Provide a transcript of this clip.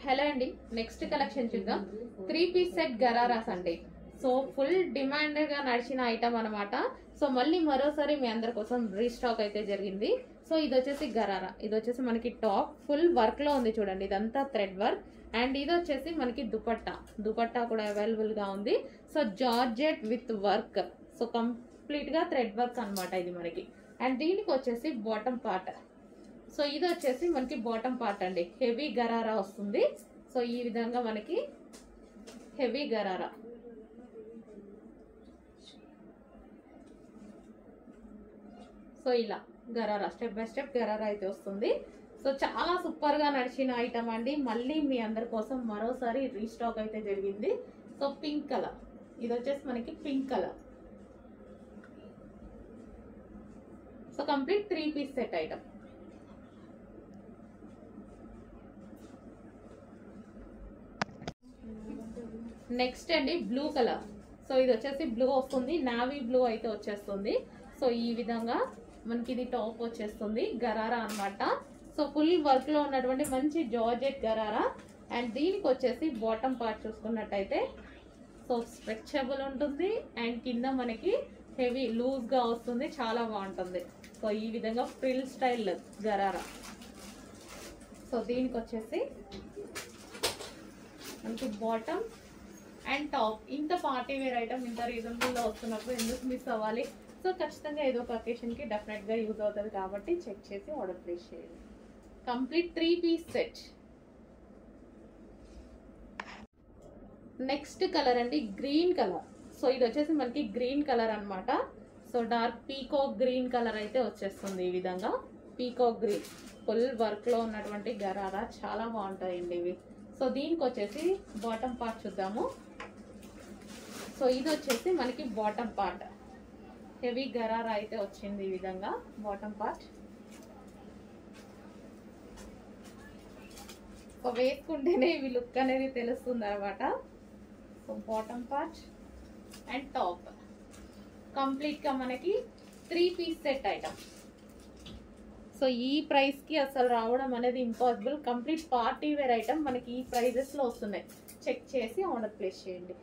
Hello అండి, next collection చూద్దాం. 3-piece set ghararas అండి. సో ఫుల్ డిమాండ్ గా నడిచిన ఐటమ్ అనమాట. సో మళ్ళీ మరోసారి మీ అందరి కోసం రీస్టాక్ అయితే జరిగింది. సో ఇది వచ్చేసి గరారా, ఇది వచ్చేసి మనకి టాప్ ఫుల్ వర్క్ లో ఉంది చూడండి, ఇదంతా థ్రెడ్ వర్క్. అండ్ ఇది వచ్చేసి మనకి దుపట్టా కూడా అవైలబుల్ గా ఉంది. So georgette with work, so complete గా థ్రెడ్ వర్క్ అనమాట ఇది మనకి. అండ్ దీనికి వచ్చేసి బాటమ్ పార్ట్, సో ఇది వచ్చేసి మనకి బాటమ్ పార్ట్ అండి, హెవీ గరారా వస్తుంది. సో ఈ విధంగా మనకి హెవీ గరారా, సో ఇలా gharara step by step gharara అయితే వస్తుంది. సో చాలా సూపర్ గా నడిచిన ఐటమ్ అండి. మళ్ళీ మీ అందరి కోసం మరోసారి రీస్టాక్ అయితే జరిగింది. సో పింక్ కలర్, ఇది వచ్చేసి మనకి pink colour. So complete 3-piece set item. Next అండి బ్లూ కలర్, సో ఇది వచ్చేసి బ్లూ వస్తుంది, నావీ బ్లూ అయితే వచ్చేస్తుంది. సో ఈ విధంగా మనకి ఇది టాప్ వచ్చేస్తుంది, గరారా అన్నమాట. సో ఫుల్ వర్క్ లో ఉన్నటువంటి మంచి జార్జెట్ గరారా. అండ్ దీనికి వచ్చేసి బాటమ్ పార్ట్ చూసుకున్నట్టయితే సో స్ట్రెచబుల్ ఉంటుంది అండ్ కింద మనకి హెవీ లూజ్ గా వస్తుంది, చాలా బాగుంటుంది. సో ఈ విధంగా ఫ్రిల్ స్టైల్ గరారా. సో దీనికి వచ్చేసి మనకి బాటమ్ అండ్ టాప్. ఇంత పార్టీ వేర్ ఐటమ్ ఇంత రీజనబుల్ లో వస్తున్నప్పుడు ఎందుకు మిస్ అవ్వాలి? సో ఖచ్చితంగా ఏదో ఒక అకేషన్ కి డెఫినెట్ గా యూజ్ అవుతుంది కాబట్టి చెక్ చేసి ఆర్డర్ ప్లేస్ చేయండి. Complete 3-piece set. Next colour అండి గ్రీన్ కలర్. సో ఇది వచ్చేసి మనకి గ్రీన్ కలర్ అన్నమాట. So dark peacock green colour అయితే వచ్చేస్తుంది. ఈ విధంగా పీకాక్ గ్రీన్ ఫుల్ వర్క్ లో ఉన్నటువంటి గరారా, చాలా బాగుంటాయండి ఇవి. సో దీనికి వచ్చేసి బాటమ్ పార్ట్ చూద్దాము. సో ఇది వచ్చేసి మనకి బాటమ్ పార్ట్, హెవీ గరారా అయితే వచ్చింది. ఈ విధంగా బాటమ్ పార్ట్. సో వేసుకుంటేనే ఇవి లుక్ అనేది తెలుస్తుంది అనమాట. So bottom part and top complete గా మనకి 3-piece సెట్ ఐటమ్. సో ఈ ప్రైస్ కి అసలు రావడం అనేది impossible. Complete party wear item మనకి ఈ ప్రైజెస్ లో వస్తున్నాయి. చెక్ చేసి ఆర్డర్ ప్లేస్ చేయండి.